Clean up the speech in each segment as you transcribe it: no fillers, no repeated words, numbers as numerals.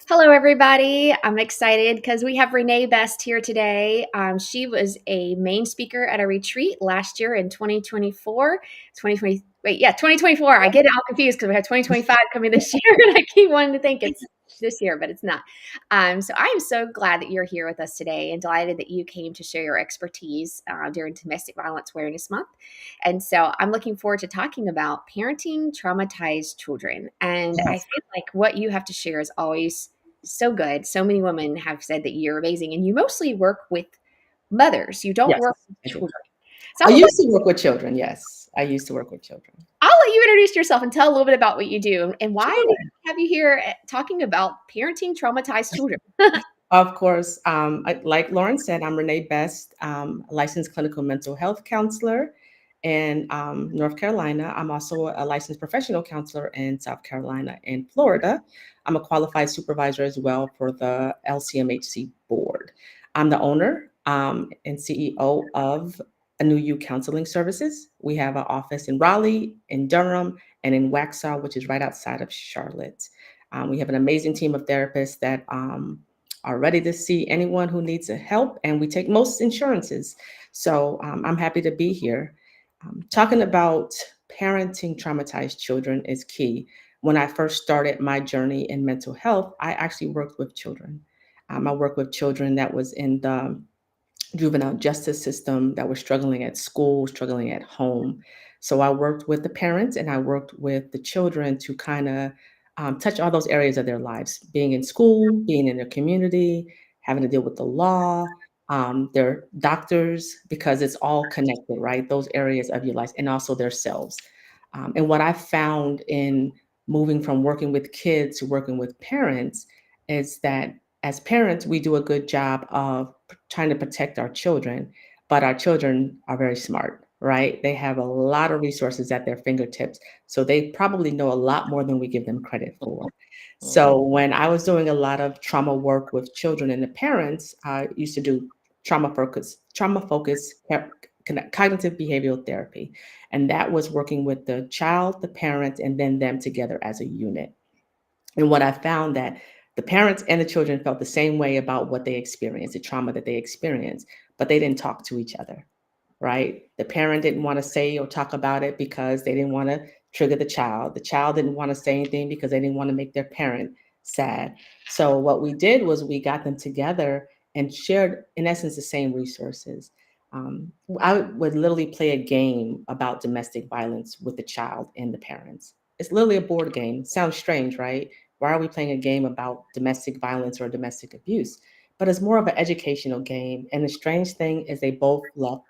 Hello, everybody. I'm excited because we have Renee Best here today. She was a main speaker at a retreat last year in 2024. 2020, wait, yeah, 2024. I get it all confused because we have 2025 coming this year, and I keep wanting to think it's this year, but it's not. So I am so glad that you're here with us today and delighted that you came to share your expertise during Domestic Violence Awareness Month. And so I'm looking forward to talking about parenting traumatized children. And I Yes. feel like what you have to share is always so good. So many women have said that you're amazing, and you mostly work with mothers. You don't Yes, work with I do. children. So I used to work with children. Yes, I used to work with children. I'll let you introduce yourself and tell a little bit about what you do and why Sure. did we have you here talking about parenting traumatized children. Of course, like Lauren said, I'm Renee Best, a licensed clinical mental health counselor in North Carolina. I'm also a licensed professional counselor in South Carolina and Florida. I'm a qualified supervisor as well for the LCMHC board. I'm the owner and CEO of A New You Counseling Services. We have an office in Raleigh, in Durham, and in Waxhaw, which is right outside of Charlotte. We have an amazing team of therapists that are ready to see anyone who needs a help, and we take most insurances. So I'm happy to be here. Talking about parenting traumatized children is key. When I first started my journey in mental health, I actually worked with children. I worked with children that was in the juvenile justice system that were struggling at school, struggling at home. So I worked with the parents and I worked with the children to kind of touch all those areas of their lives, being in school, being in their community, having to deal with the law, their doctors, because it's all connected, right? Those areas of your life and also their selves. And what I found in moving from working with kids to working with parents is that as parents, we do a good job of trying to protect our children, but our children are very smart, right? They have a lot of resources at their fingertips. So they probably know a lot more than we give them credit for. Mhm. So when I was doing a lot of trauma work with children and the parents, I used to do trauma focused cognitive behavioral therapy. And that was working with the child, the parent, and then them together as a unit. And what I found that the parents and the children felt the same way about what they experienced, the trauma that they experienced, but they didn't talk to each other, right? The parent didn't want to say or talk about it because they didn't want to trigger the child. The child didn't want to say anything because they didn't want to make their parent sad. So what we did was we got them together and shared, in essence, the same resources. I would literally play a game about domestic violence with the child and the parents. It's literally a board game. Sounds strange, right? Why are we playing a game about domestic violence or domestic abuse? But it's more of an educational game. And the strange thing is they both love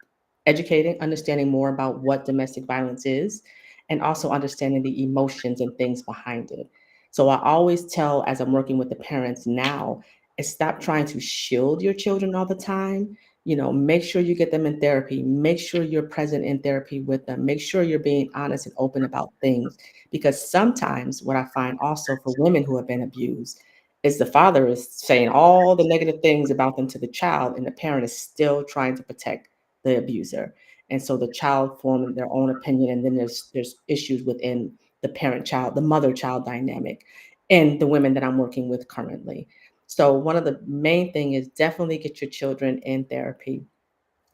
educating, understanding more about what domestic violence is, and also understanding the emotions and things behind it. So I always tell, as I'm working with the parents now, is stop trying to shield your children all the time. Make sure you get them in therapy. Make sure you're present in therapy with them. Make sure you're being honest and open about things. Because sometimes what I find also for women who have been abused is the father is saying all the negative things about them to the child, and the parent is still trying to protect the abuser. And so the child forming their own opinion, and then there's issues within the parent child, the mother child dynamic, and the women that I'm working with currently. So one of the main thing is definitely get your children in therapy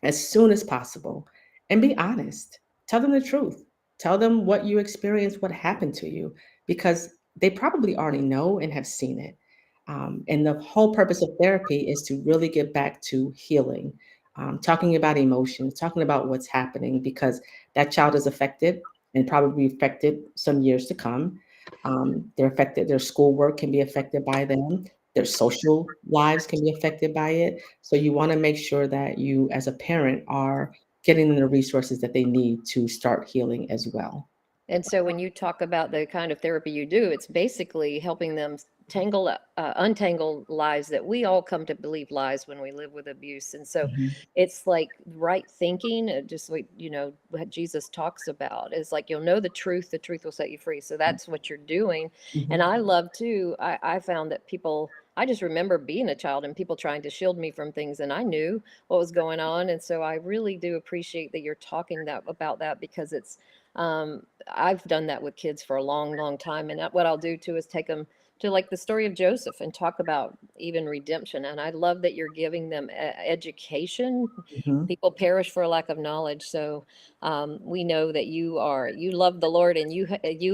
as soon as possible and be honest. Tell them the truth. Tell them what you experienced, what happened to you, because they probably already know and have seen it. And the whole purpose of therapy is to really get back to healing, talking about emotions, talking about what's happening, because that child is affected and probably affected some years to come. They're affected, their schoolwork can be affected by them, their social lives can be affected by it. So you want to make sure that you, as a parent, are getting them the resources that they need to start healing as well. And so when you talk about the kind of therapy you do, it's basically helping them untangle lies that we all come to believe lies when we live with abuse. And so Mhm, it's like right thinking, just like, what Jesus talks about is like, you'll know the truth will set you free. So that's what you're doing. And mhm. I love too, I found that I just remember being a child and people trying to shield me from things, and I knew what was going on. And so I really do appreciate that you're talking about that, because I've done that with kids for a long, long time. And what I'll do too is take them to like the story of Joseph and talk about even redemption. And I love that you're giving them education. Mhm. People perish for a lack of knowledge. So we know that you love the Lord, and you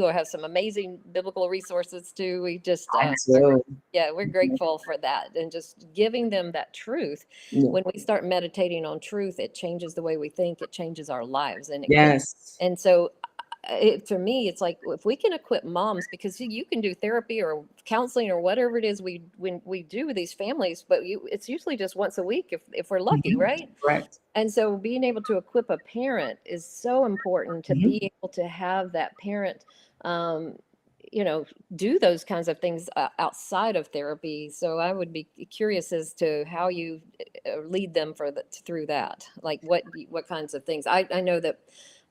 have some amazing biblical resources too. We just I do. yeah, we're grateful for that, and just giving them that truth. Yeah. When we start meditating on truth, it changes the way we think. It changes our lives, and it can. Yes. And so for me, it's like if we can equip moms, because you can do therapy or counseling or whatever it is we when we do with these families, but it's usually just once a week if we're lucky, Mhm. right? Correct. And so being able to equip a parent is so important, to Mhm. be able to have that parent, um, do those kinds of things outside of therapy. So I would be curious as to how you lead them through that. Like what kinds of things. I know that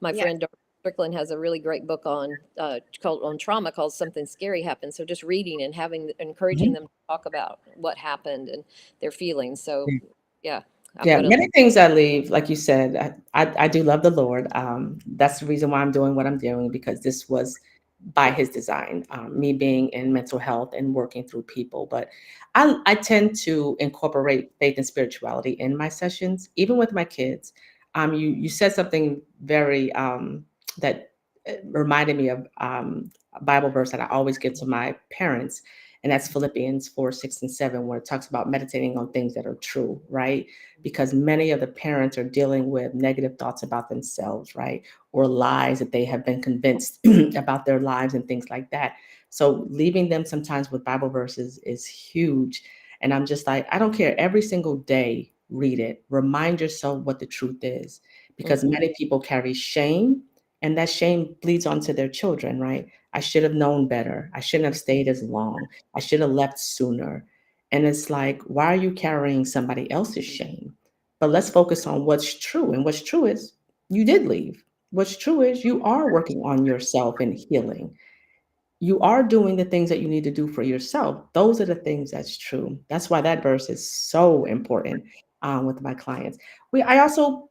my Yeah. friend Dr. Strickland has a really great book called on trauma, called Something Scary Happened. So just reading and encouraging Mhm. them to talk about what happened and their feelings. So yeah, I Yeah, put a many things I leave, like you said, I do love the Lord. That's the reason why I'm doing what I'm doing, because this was by His design. Me being in mental health and working through people, but I tend to incorporate faith and spirituality in my sessions, even with my kids. You said something very that reminded me of a Bible verse that I always give to my parents, and that's Philippians 4:6 and 7, where it talks about meditating on things that are true, right? Because many of the parents are dealing with negative thoughts about themselves, right? Or lies that they have been convinced about their lives and things like that. So leaving them sometimes with Bible verses is huge. And I'm just like, I don't care. Every single day, read it. Remind yourself what the truth is, because Mhm. many people carry shame, and that shame bleeds onto their children, right? I should have known better. I shouldn't have stayed as long. I should have left sooner. And it's like, why are you carrying somebody else's shame? But let's focus on what's true. And what's true is you did leave. What's true is you are working on yourself and healing. You are doing the things that you need to do for yourself. Those are the things that's true. That's why that verse is so important with my clients. I also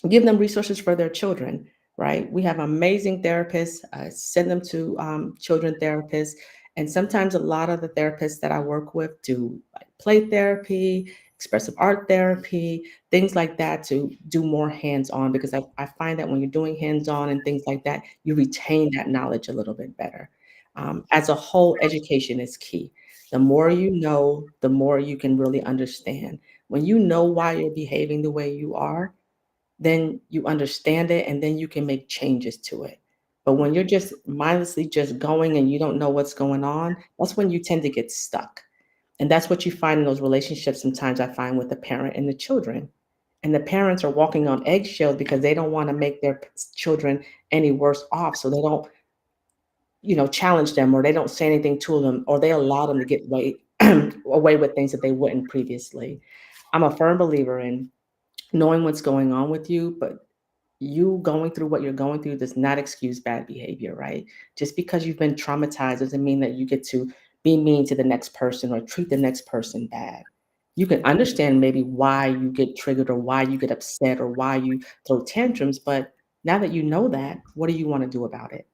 give them resources for their children, right? We have amazing therapists. Send them to children therapists. And sometimes a lot of the therapists that I work with do like play therapy, expressive art therapy, things like that, to do more hands-on, because I find that when you're doing hands-on and things like that, you retain that knowledge a little bit better. As a whole, education is key. The more you know, the more you can really understand. When you know why you're behaving the way you are, then you understand it, and then you can make changes to it. But when you're just mindlessly just going and you don't know what's going on, that's when you tend to get stuck. And that's what you find in those relationships sometimes, I find, with the parent and the children. And the parents are walking on eggshells because they don't want to make their children any worse off. So they don't, challenge them, or they don't say anything to them, or they allow them to get away with things that they wouldn't previously. I'm a firm believer in knowing what's going on with you, but you going through what you're going through does not excuse bad behavior, right? Just because you've been traumatized doesn't mean that you get to be mean to the next person or treat the next person bad. You can understand maybe why you get triggered or why you get upset or why you throw tantrums, but now that you know that, what do you want to do about it?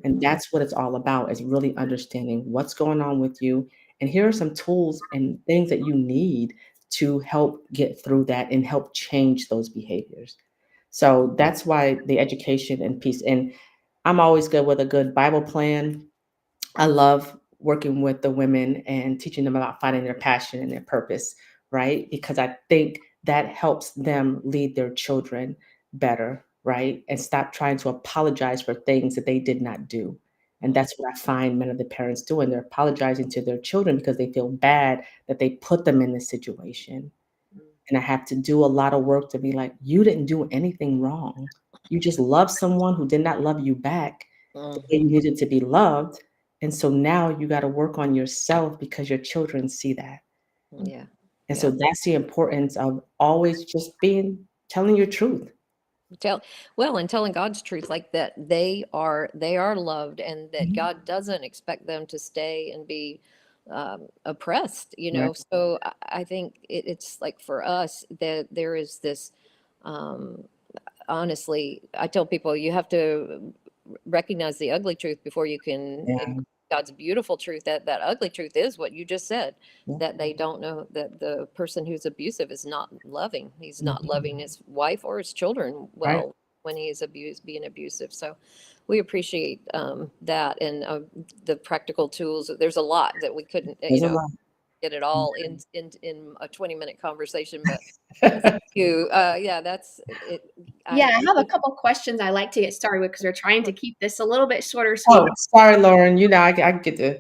And Mhm. that's what it's all about, is really understanding what's going on with you. And here are some tools and things that you need to help get through that and help change those behaviors. So that's why the education and piece. And I'm always good with a good Bible plan. I love working with the women and teaching them about finding their passion and their purpose, right? Because I think that helps them lead their children better, right? And stop trying to apologize for things that they did not do. And that's what I find many of the parents doing. They're apologizing to their children because they feel bad that they put them in this situation. And I have to do a lot of work to be like, you didn't do anything wrong. You just loved someone who did not love you back the way Mhm. you needed to be loved. And so now you got to work on yourself because your children see that. Yeah. And so Yeah. that's the importance of always just telling your truth. Tell Well, and telling God's truth, like that they are loved, and that Mhm. God doesn't expect them to stay and be oppressed, Right. So I think it's like for us that there is this, um, honestly, I tell people you have to recognize the ugly truth before you can Yeah. God's beautiful truth, that ugly truth is what you just said, Yeah. that they don't know that the person who's abusive is not loving. He's not Mhm. loving his wife or his children Right. well when he is being abusive. So we appreciate that, and the practical tools. There's a lot that we couldn't, There's a lot. get it all in a 20-minute conversation, but you, yeah, that's it. Yeah, I I have a couple questions I like to get started with because we're trying to keep this a little bit shorter so we Oh, sorry, Lauren. You know, I get to no,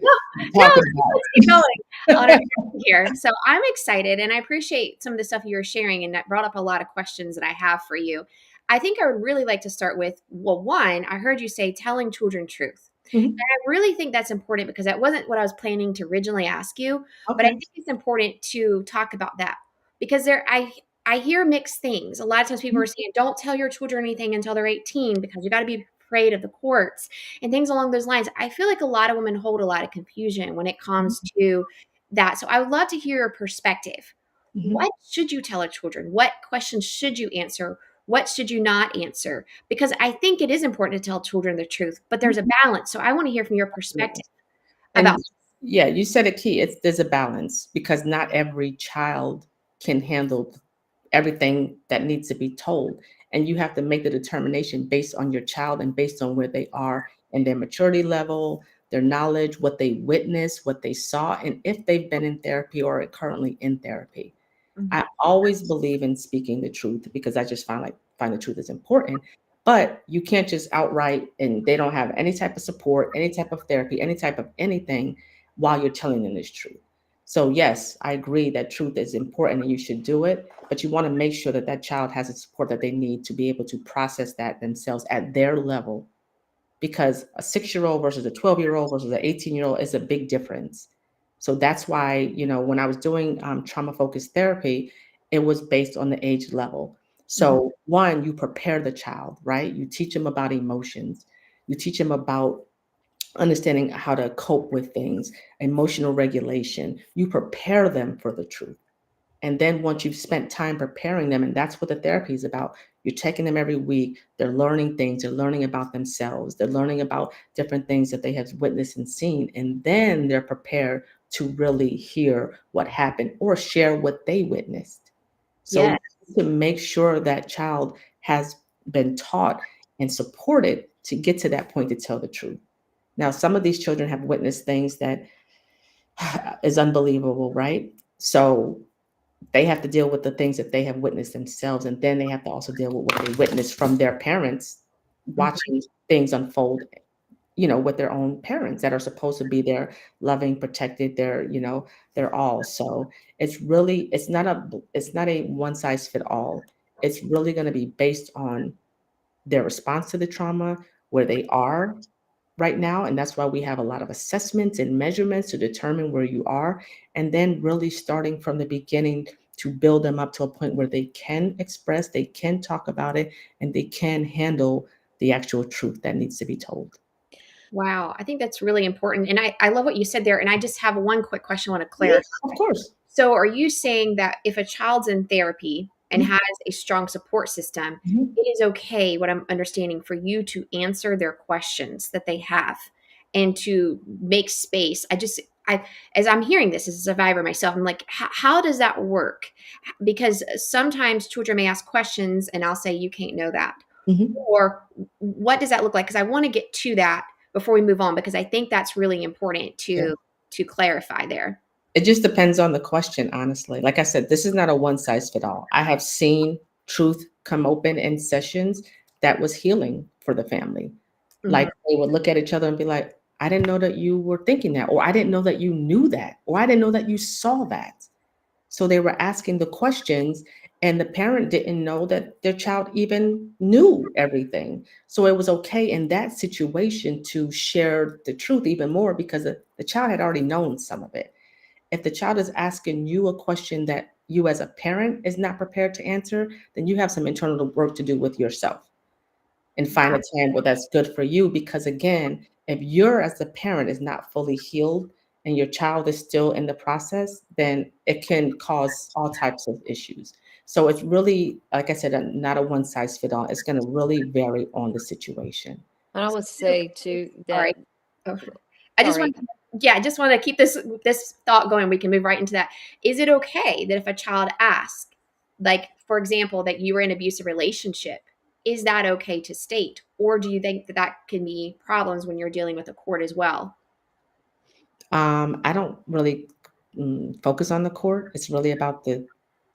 no, talking let's keep going on our about. journey here. So I'm excited and I appreciate some of the stuff you were sharing, and that brought up a lot of questions that I have for you. I think I would really like to start with, well, one, I heard you say telling children truth. Mhm. I really think that's important because that wasn't what I was planning to originally ask you, but I Okay. think it's important to talk about that because I hear mixed things. A lot of times people Mhm. are saying don't tell your children anything until they're 18 because you got to be afraid of the courts and things along those lines. I feel like a lot of women hold a lot of confusion when it comes to that. So I would love to hear your perspective. Mhm. What should you tell our children? What questions should you answer? What should you not answer? Because I think it is important to tell children the truth, but there's a balance. So I want to hear from your Absolutely. perspective about. And yeah, you said a key. It's there's a balance because not every child can handle everything that needs to be told. And you have to make the determination based on your child and based on where they are and their maturity level, their knowledge, what they witnessed, what they saw, and if they've been in therapy or are currently in therapy. Mhm. I always believe in speaking the truth because I just find the truth is important. But you can't just outright and they don't have any type of support, any type of therapy, any type of anything while you're telling them this truth. So yes, I agree that truth is important and you should do it, but you want to make sure that that child has the support that they need to be able to process that themselves at their level because a 6-year-old versus a 12-year-old versus an 18-year-old is a big difference. So that's why, when I was doing trauma focused therapy, it was based on the age level. Mhm. So, one, you prepare the child, right? You teach them about emotions, you teach them about understanding how to cope with things, emotional regulation. You prepare them for the truth. And then once you've spent time preparing them, and that's what the therapy is about, you're taking them every week, they're learning things, they're learning about themselves, they're learning about different things that they have witnessed and seen. And then they're prepared to really hear what happened or share what they witnessed. So Yeah. you need to make sure that child has been taught and supported to get to that point to tell the truth. Now, some of these children have witnessed things that is unbelievable, right? So they have to deal with the things that they have witnessed themselves, and then they have to also deal with what they witnessed from their parents Mhm. watching things unfold, with their own parents that are supposed to be their loving, protected, their all. So it's not a one size fit all. It's really going to be based on their response to the trauma, where they are right now. And that's why we have a lot of assessments and measurements to determine where you are. And then really starting from the beginning to build them up to a point where they can express, they can talk about it, and they can handle the actual truth that needs to be told. Wow. I think that's really important. And I love what you said there. And I just have one quick question I want to Yeah, clarify. of course. So, are you saying that if a child's in therapy and Mhm, has a strong support system, mhm. it is okay, what I'm understanding, for you to answer their questions that they have and to make space? As I'm hearing this as a survivor myself, I'm like, how does that work? Because sometimes children may ask questions and I'll say, you can't know that. Mhm. Or what does that look like? Because I want to get to that before we move on, because I think that's really important Yeah. to clarify there. It just depends on the question, honestly. Like I said, this is not a one size fit all. I have seen truth come open in sessions that was healing for the family. Mhm. Like they would look at each other and be like, I didn't know that you were thinking that, or I didn't know that you knew that, or I didn't know that you saw that. So they were asking the questions, and the parent didn't know that their child even knew everything. So it was okay in that situation to share the truth even more because the child had already known some of it. If the child is asking you a question that you as a parent is not prepared to answer, then you have some internal work to do with yourself and find a time where that's good for you. Because again, if you're as a parent is not fully healed and your child is still in the process, then it can cause all types of issues. So it's really, like I said, not a one size fit all. It's going to really vary on the situation. And I would say too Sorry. that Oh. I just Sorry. want, yeah, I just want to keep this thought going. We can move right into that. Is it okay that if a child asks, like for example, that you were in an abusive relationship, is that okay to state, or do you think that that can be problems when you're dealing with a court as well? I don't really focus on the court. It's really about the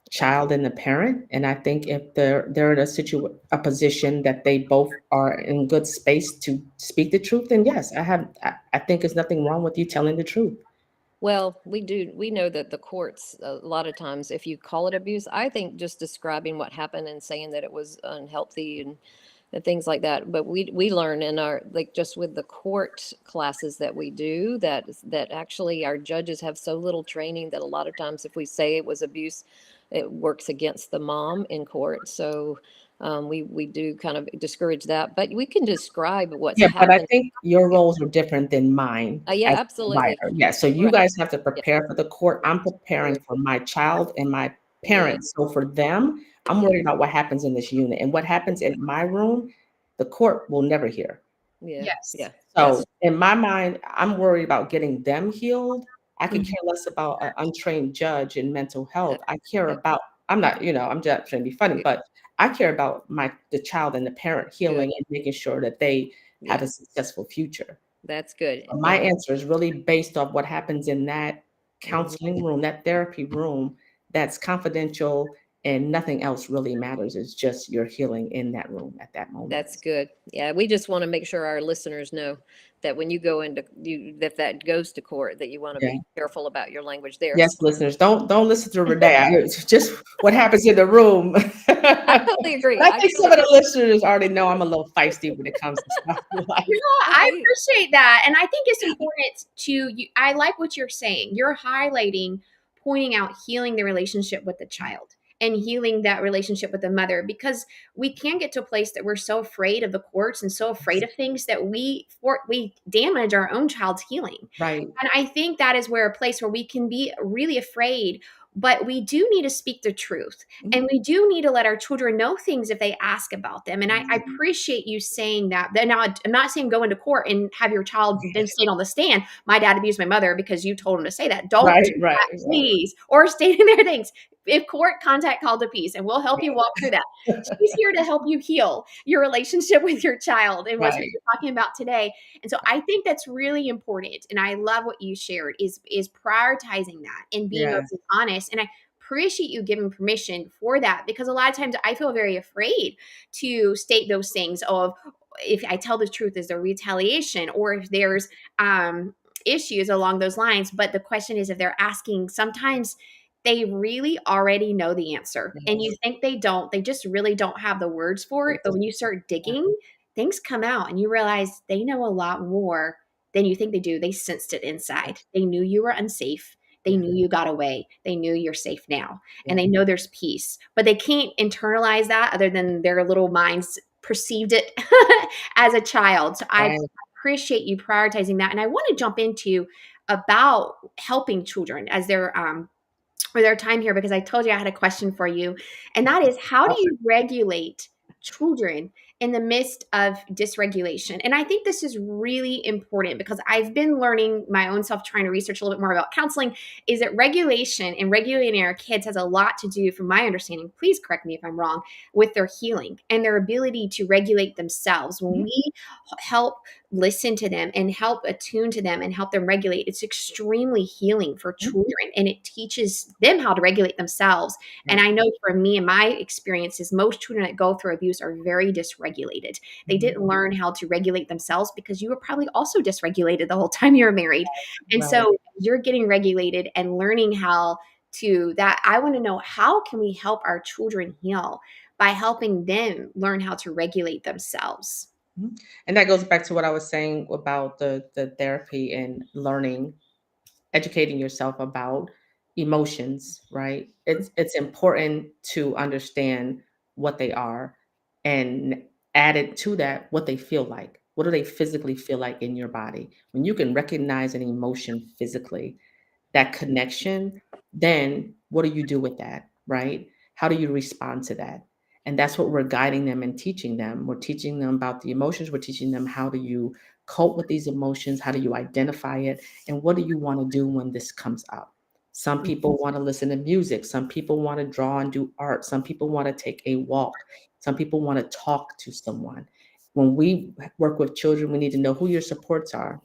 child and the parent. And I think if they're in a position that they both are in good space to speak the truth, then yes, I think there's nothing wrong with you telling the truth. Well, we know that the courts, a lot of times, if you call it abuse, I think just describing what happened and saying that it was unhealthy and things like that. But we learn in our, like, just with the court classes that we do, that actually our judges have so little training that a lot of times if we say it was abuse, it works against the mom in court. So we do kind of discourage that, but we can describe what's Yeah, but I happened. think your roles are different than mine Yeah, as a absolutely. provider. Yeah, so you Right. guys have to Yeah. prepare for the court. I'm preparing True. for my child and my Yeah. parents. So for them, I'm Yeah. worried about what happens in this unit. And what happens in my room, the court will never hear. Yeah. Yes. Yeah. So That's in my mind, I'm worried about getting them healed. I could Mhm. care less about an untrained judge in mental health. that. I care Yeah. about, I'm not, I'm just trying to be funny, but I care about the child and the parent Good. healing and making sure that they have Yeah. a successful future. That's good. So my answer is really based off what happens in that Mhm. counseling room, that therapy room that's confidential and nothing else really matters. It's just your healing in that room at that moment. That's good. Yeah, we just want to make sure our listeners know that when you go into you that goes to court, that you want to Yeah. be careful about your language there. Yes, listeners, don't listen to Renee. It's just what happens in the room. I But totally agree. I I think some totally of the listeners already know I'm a little feisty when it comes to stuff like No, I okay. appreciate that. And I think it's important to you. I like what you're saying. You're highlighting, pointing out healing the relationship with the child and healing that relationship with the mother, because we can get to a place that we're so afraid of the courts and so afraid of things that we damage our own child's healing. right. And I think that is where a place where we can be really afraid, but we do need to speak the truth. And Mhm. we do need to let our children know things if they ask about them. And I Mhm. appreciate you saying that. Then now I'm not saying go into court and have your child then state on the stand, my dad abused my mother because you told him to say that. Don't Right, do right, that, right, please. Or stating their things. If court, contact Call to Peace and we'll help you walk through that. She's here to help you heal your relationship with your child and what's what right. we're talking about today. And so I think that's really important. And I love what you shared is prioritizing that and being open Yes. and honest. And I appreciate you giving permission for that, because a lot of times I feel very afraid to state those things of, if I tell the truth, is there retaliation, or if there's issues along those lines. But the question is, if they're asking, sometimes they really already know the answer and you Yes. think they don't, they just really don't have the words for it. But when you start digging, things come out and you realize they know a lot more than you think they do. They sensed it inside. They knew you were unsafe. They Yeah. knew you got away. They knew you're safe now. And Yeah. they know there's peace, but they can't internalize that other than their little minds perceived it as a child. So I Right. appreciate you prioritizing that. And I want to jump into about helping children as they're for their time here, because I told you I had a question for you. And that is, how do Oh, you regulate children in the midst of dysregulation? And I think this is really important because I've been learning my own self, trying to research a little bit more about counseling, is that regulation and regulating our kids has a lot to do, from my understanding, please correct me if I'm wrong, with their healing and their ability to regulate themselves. When mhm. we help listen to them and help attune to them and help them regulate, it's extremely healing for Mhm. children, and it teaches them how to regulate themselves. And Right. I know for me and my experiences, most children that go through abuse are very dysregulated. They Mhm. didn't learn how to regulate themselves because you were probably also dysregulated the whole time you were married. And Right. so you're getting regulated and learning how to that. I want to know, how can we help our children heal by helping them learn how to regulate themselves? Mhm. And that goes back to what I was saying about the therapy and learning, educating yourself about emotions, right? It's important to understand what they are and added to that what they feel like. What do they physically feel like in your body? When you can recognize an emotion physically, that connection, then what do you do with that, right? How do you respond to that? And that's what we're guiding them and teaching them. We're teaching them about the emotions. We're teaching them how do you cope with these emotions? How do you identify it? And what do you want to do when this comes up? Some people want to listen to music. Some people want to draw and do art. Some people want to take a walk. Some people want to talk to someone. When we work with children, we need to know who your supports are.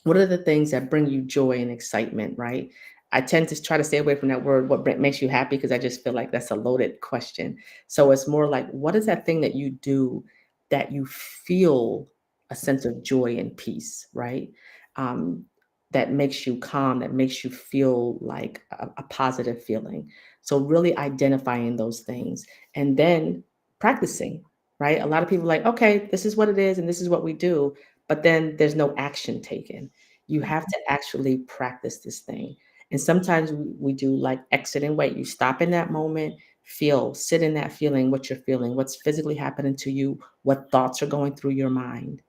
What are the things that bring you joy and excitement, right? I tend to try to stay away from that word, makes you happy, because I just feel like that's a loaded question. So it's more like, what is that thing that you do that you feel a sense of joy and peace, right? Um, that makes you calm, that makes you feel like a positive feeling. So really identifying those things and then practicing, right? A lot of people are like, okay, this is what it is and this is what we do, but then there's no action taken. You have to actually practice this thing. And sometimes we do like exit and wait. You stop in that moment, sit in that feeling, what you're feeling, what's physically happening to you, what thoughts are going through your mind,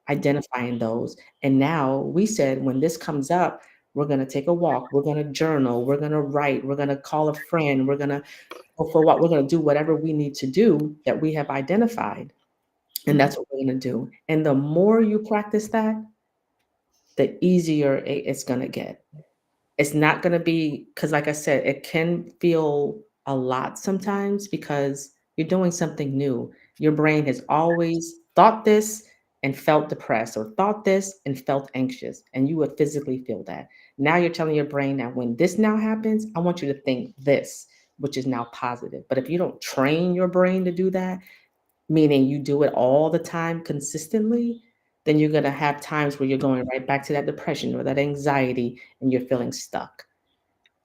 identifying those. And now we said, when this comes up, we're going to take a walk, we're going to journal, we're going to write, we're going to call a friend, we're going to go for a walk, we're going to do whatever we need to do that we have identified. And Mhm. that's what we're going to do. And the more you practice that, the easier it's going to get. It's not going to be, because, like I said, it can feel a lot sometimes because you're doing something new. Your brain has always thought this and felt depressed, or thought this and felt anxious, and you would physically feel that. Now you're telling your brain that when this now happens, I want you to think this, which is now positive. But if you don't train your brain to do that, meaning you do it all the time consistently, then you're going to have times where you're going right back to that depression or that anxiety and you're feeling stuck.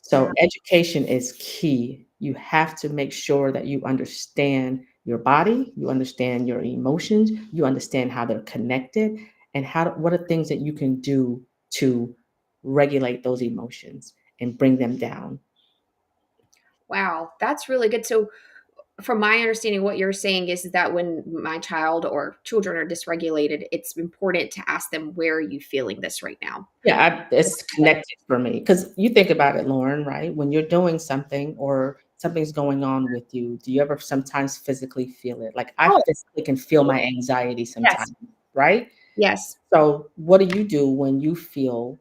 So Wow. education is key. You have to make sure that you understand your body, you understand your emotions, you understand how they're connected, and what are things that you can do to regulate those emotions and bring them down. Wow, that's really good. So, from my understanding, what you're saying is that when my child or children are dysregulated, it's important to ask them, "Where are you feeling this right now?" Yeah, it's connected for me because you think about it, Lauren, right? When you're doing something or something's going on with you, do you ever sometimes physically feel it? Like I Oh, physically can feel my anxiety yes, sometimes, right? yes. So what do you do when you feel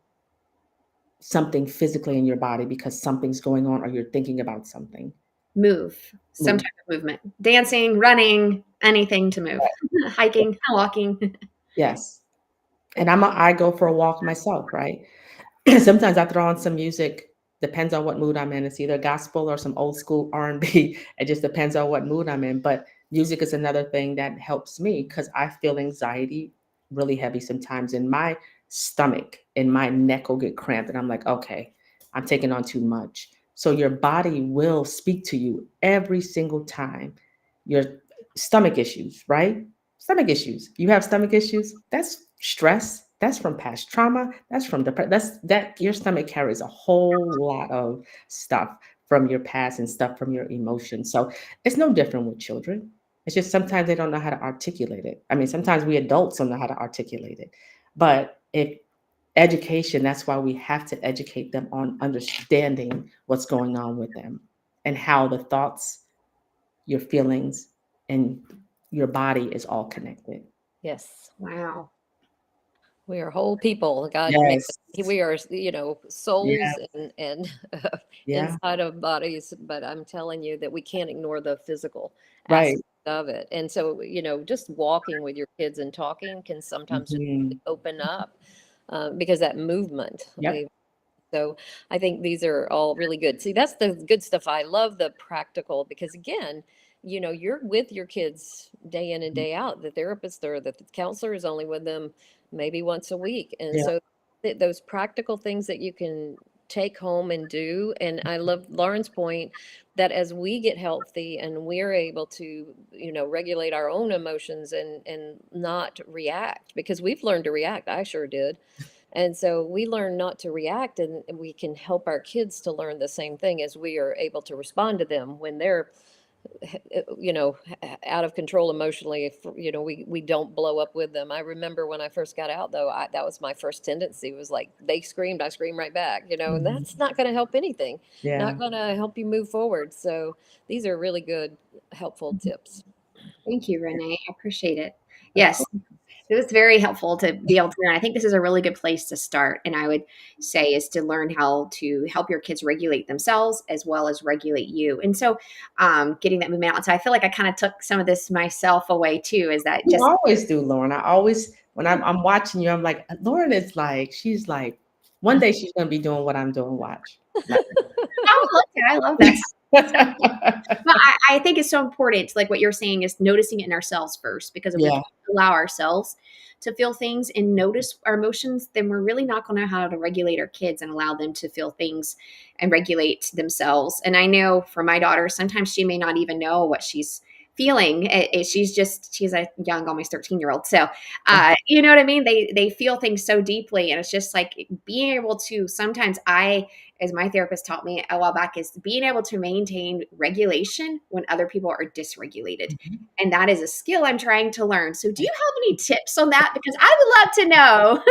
something physically in your body because something's going on or you're thinking about something? Move, some Move. type of movement, dancing, running, anything to move, Right. hiking, walking. Yes. And I go for a walk myself, right? Sometimes I throw on some music, depends on what mood I'm in. It's either gospel or some old school R&B. It just depends on what mood I'm in. But music is another thing that helps me because I feel anxiety really heavy sometimes in my stomach, and my neck will get cramped. And I'm like, okay, I'm taking on too much. So your body will speak to you every single time. Your stomach issues, right? Stomach issues. You have stomach issues. That's stress. That's from past trauma. That's from depression. That your stomach carries a whole lot of stuff from your past and stuff from your emotions. So it's no different with children. It's just sometimes they don't know how to articulate it. I mean, sometimes we adults don't know how to articulate it. But if education, that's why we have to educate them on understanding what's going on with them and how the thoughts, your feelings, and your body is all connected. Yes. Wow. We are whole people. God made Yes. us. We are, souls Yeah. and Yeah. inside of bodies. But I'm telling you that we can't ignore the physical Right. aspect of it. And so, just walking with your kids and talking can sometimes just Mhm. really open up because that movement. Yep. So I think these are all really good. See, that's the good stuff. I love the practical because again, you're with your kids day in and day out. The therapist or the counselor is only with them maybe once a week. And Yeah. so those practical things that you can take home and do. And I love Lauren's point that as we get healthy and we're able to, regulate our own emotions and not react because we've learned to react. I sure did, and so we learn not to react, and we can help our kids to learn the same thing as we are able to respond to them when they're, out of control emotionally. If, we don't blow up with them. I remember when I first got out, though, that was my first tendency was like they screamed, I screamed right back, and that's Mhm. not going to help anything, not Yeah. going to help you move forward. So these are really good, helpful tips. Thank you, Renee. I appreciate it. Of Yes, course. It was very helpful to be able to learn. I think this is a really good place to start. And I would say is to learn how to help your kids regulate themselves as well as regulate you. And so getting that movement out. So I feel like I kind of took some of this myself away too, is that You just, always do, Lauren. I always, when I'm watching you, I'm like, Lauren is like, she's like, one day she's gonna be doing what I'm doing. Watch. Like, oh, okay, I love that. But I think it's so important, like what you're saying, is noticing it in ourselves first, because if we yeah. can't allow ourselves to feel things and notice our emotions, then we're really not going to know how to regulate our kids and allow them to feel things and regulate themselves. And I know for my daughter, sometimes she may not even know what she's feeling. She's a young, almost 13-year-old. So, you know what I mean? They feel things so deeply. And it's just like being able to, sometimes as my therapist taught me a while back, is being able to maintain regulation when other people are dysregulated. And that is a skill I'm trying to learn. So, do you have any tips on that? Because I would love to know.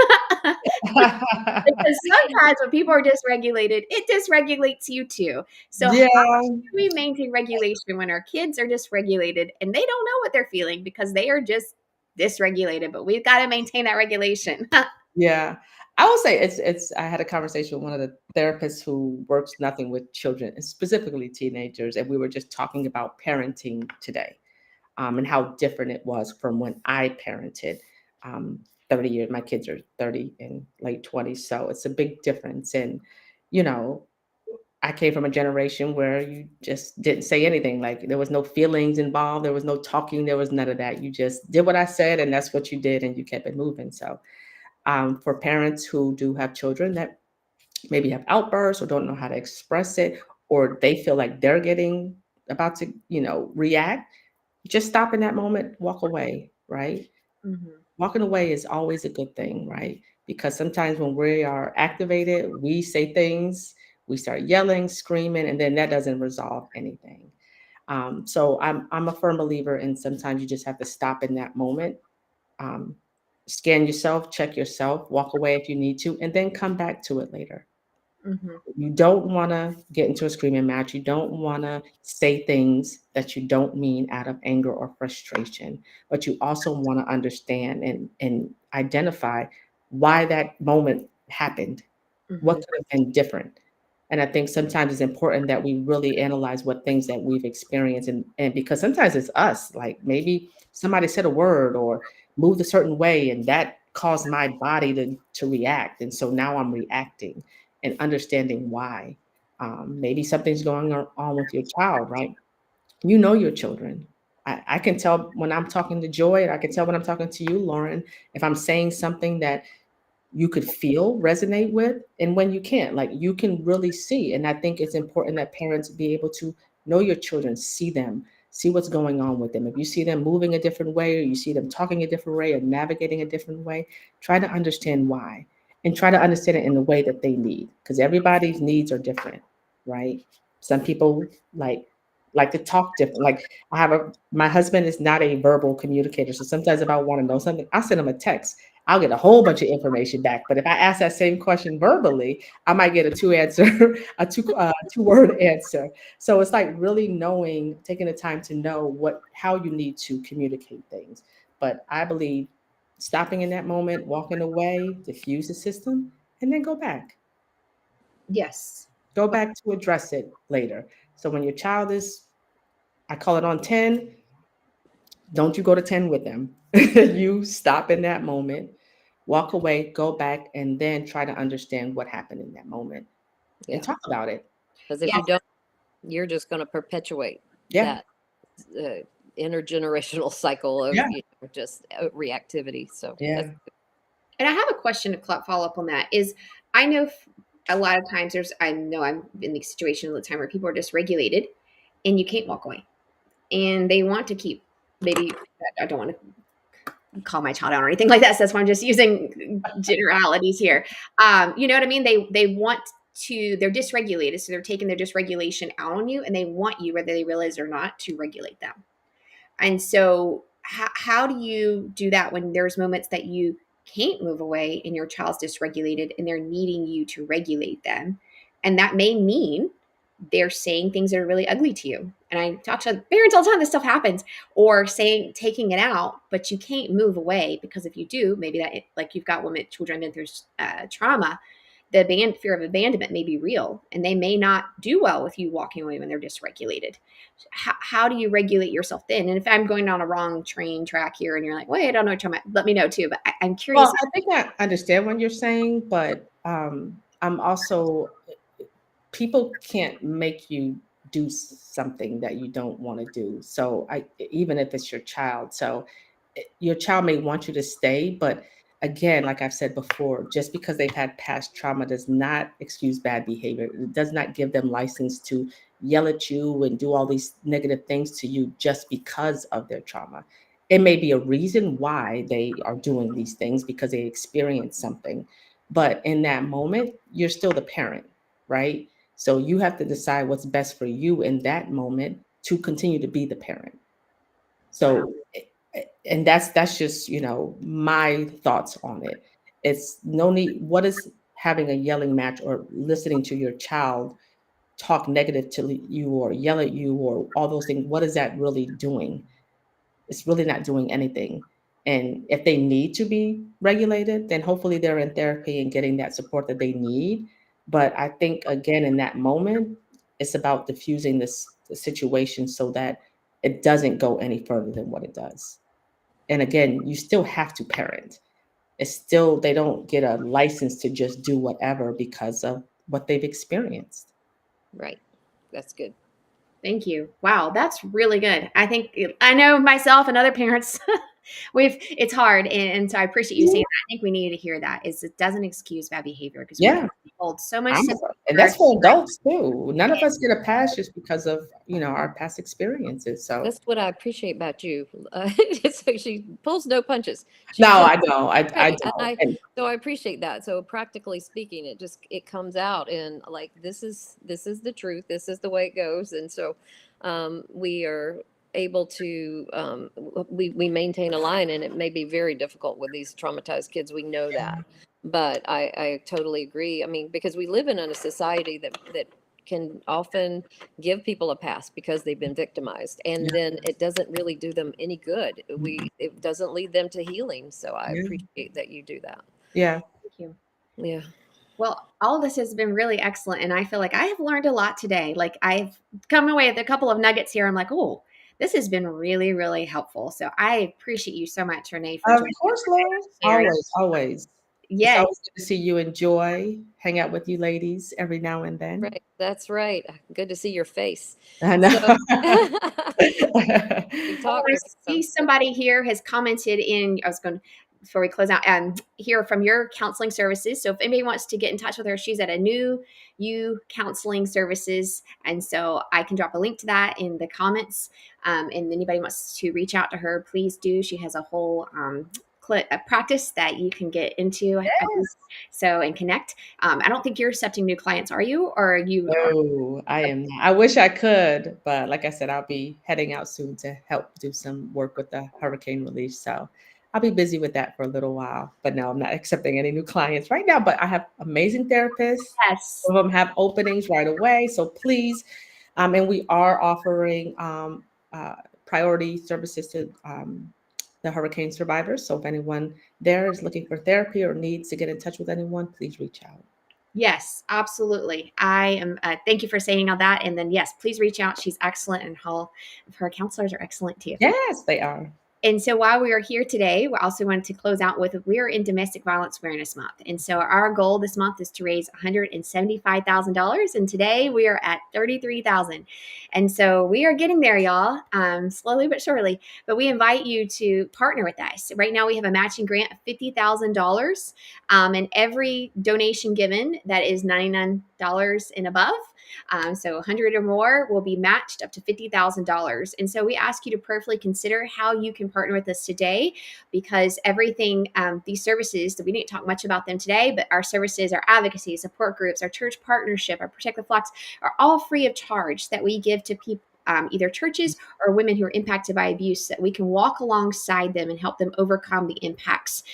Because sometimes when people are dysregulated, it dysregulates you too. So, how Yeah, do we maintain regulation when our kids are dysregulated and they don't know what they're feeling because they are just dysregulated? But we've got to maintain that regulation. yeah. I will say it's I had a conversation with one of the therapists who works nothing with children, and specifically teenagers, and we were just talking about parenting today, and how different it was from when I parented. Um, 30 years, my kids are 30 and late 20s, so it's a big difference. And you know, I came from a generation where you just didn't say anything. Like there was no feelings involved, there was no talking, there was none of that. You just did what I said, and that's what you did, and you kept it moving. So, for parents who do have children that maybe have outbursts or don't know how to express it, or they feel like they're getting about to, react, just stop in that moment, walk away, right? Mhm. Walking away is always a good thing, right? Because sometimes when we are activated, we say things, we start yelling, screaming, and then that doesn't resolve anything. So I'm a firm believer in sometimes you just have to stop in that moment, um, scan yourself, check yourself, walk away if you need to, and then come back to it later. Mhm. You don't want to get into a screaming match. You don't want to say things that you don't mean out of anger or frustration, but you also want to understand and identify why that moment happened. What Mhm. could have been different? And I think sometimes it's important that we really analyze what things that we've experienced, and because sometimes it's us, like maybe somebody said a word or moved a certain way and that caused my body to react. And so now I'm reacting and understanding why. Maybe something's going on with your child, right? You know your children. I can tell when I'm talking to Joy, and I can tell when I'm talking to you, Lauren, if I'm saying something that you could feel resonate with, and when you can't, like you can really see. And I think it's important that parents be able to know your children, see them, see what's going on with them. If you see them moving a different way, or you see them talking a different way, or navigating a different way, try to understand why, and try to understand it in the way that they need, because everybody's needs are different, right? Some people like to talk different. Like my husband is not a verbal communicator, so sometimes if I want to know something, I'll send him a text. I'll get a whole bunch of information back. But if I ask that same question verbally, I might get a two answer, two word answer. So it's like really knowing, taking the time to know how you need to communicate things. But I believe stopping in that moment, walking away, diffuse the system, and then go back. Yes. Go back to address it later. So when your child is, I call it on 10, don't you go to 10 with them. You stop in that moment, walk away, go back, and then try to understand what happened in that moment and Yeah. talk about it. Because if Yes. you don't, you're just going to perpetuate Yeah. that uh, intergenerational cycle of Yeah. just reactivity. So that's Yeah. And I have a question to follow up on that. Is I know a lot of times I know I'm in the situation all the time where people are dysregulated and you can't walk away and they want to keep, maybe, I don't want to call my child out or anything like that. So that's why I'm just using generalities here. You know what I mean? They want to, they're dysregulated. So they're taking their dysregulation out on you and they want you, whether they realize it or not, to regulate them. And so, how do you do that when there's moments that you can't move away and your child's dysregulated and they're needing you to regulate them? And that may mean they're saying things that are really ugly to you. and I talk to parents all the time, this stuff happens, or saying taking it out, but you can't move away, because if you do, maybe that, like you've got women, children been through trauma, the fear of abandonment may be real, and they may not do well with you walking away when they're dysregulated. How do you regulate yourself then? And if I'm going down a wrong train track here and you're like, wait, I don't know what you're talking about, let me know too. But I'm curious. Well, I think I understand what you're saying, but I'm also, people can't make you do something that you don't want to do. So even if it's your child, so your child may want you to stay, but again, like I've said before, just because they've had past trauma does not excuse bad behavior. It does not give them license to yell at you and do all these negative things to you just because of their trauma. It may be a reason why they are doing these things, because they experienced something. But in that moment, you're still the parent, right? So you have to decide what's best for you in that moment to continue to be the parent. Wow. So, and that's just, my thoughts on it. It's no need. What is having a yelling match or listening to your child talk negative to you or yell at you or all those things? What is that really doing? It's really not doing anything. And if they need to be regulated, then hopefully they're in therapy and getting that support that they need. But I think, again, in that moment, it's about diffusing the situation so that it doesn't go any further than what it does. And again, you still have to parent. It's still, they don't get a license to just do whatever because of what they've experienced. Right. That's good. Thank you. Wow, that's really good. I think I know myself and other parents. It's hard, and so I appreciate you saying that. I think we needed to hear that. Is it doesn't excuse bad behavior, because we can Yeah. hold so much sympathy And for our that's for children. adults too. None of us get a pass just because of, our past experiences. So That's what I appreciate about you. It's like she pulls no punches. no, She's just I don't. I right, and don't. And so I appreciate that. So practically speaking, it comes out in like this is the truth. This is the way it goes, and so we are able to we maintain a line, and it may be very difficult with these traumatized kids. We know that, but I totally agree. I mean, because we live in a society that can often give people a pass because they've been victimized, and yeah, then it doesn't really do them any good. It doesn't lead them to healing, so I yeah, appreciate that you do that. yeah. Thank you. Yeah. Well, all this has been really excellent, and I feel like I have learned a lot today. Like I've come away with a couple of nuggets here. I'm like, oh, this has been really, really helpful. So I appreciate you so much, Renee, for Of joining course, Laura. us and sharing. Always, always. It's Yes, always good to see you enjoy, hang out with you ladies every now and then. Right, that's right. Good to see your face. I know. So we well, talked I or see so. somebody here has commented in. I was going before we close out and hear from your counseling services. So if anybody wants to get in touch with her, she's at a new you counseling services, and so I can drop a link to that in the comments. And anybody wants to reach out to her, please do. She has a whole a practice that you can get into. So and connect. I don't think you're accepting new clients, are you? Or are you? No, I am not. I wish I could, but like I said, I'll be heading out soon to help do some work with the hurricane relief. So I'll be busy with that for a little while. But no, I'm not accepting any new clients right now. But I have amazing therapists. Yes. Some of them have openings right away. So please, and we are offering uh, priority services to the hurricane survivors. So if anyone there is looking for therapy or needs to get in touch with anyone, please reach out. Yes, absolutely. I am. Thank you for saying all that. And then, yes, please reach out. She's excellent, and all of her counselors are excellent too. Yes, they are. And so while we are here today, we also wanted to close out with we're in Domestic Violence Awareness Month. And so our goal this month is to raise $175,000. And today we are at $33,000. And so we are getting there, y'all, slowly but surely. But we invite you to partner with us. Right now we have a matching grant of $50,000. And every donation given that is $99 and above, so 100 or more will be matched up to $50,000. And so we ask you to prayerfully consider how you can partner with us today, because everything, these services, we didn't talk much about them today, but our services, our advocacy, support groups, our church partnership, our Protect the Flocks are all free of charge that we give to people. Either churches or women who are impacted by abuse, that we can walk alongside them and help them overcome the impacts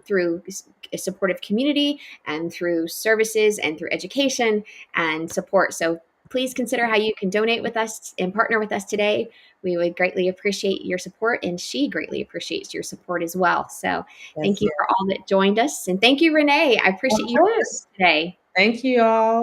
through a supportive community and through services and through education and support. So please consider how you can donate with us and partner with us today. We would greatly appreciate your support, and she greatly appreciates your support as well. So Yes, thank you for all that joined us. And thank you, Renee. I of appreciate you course. today. Thank you all.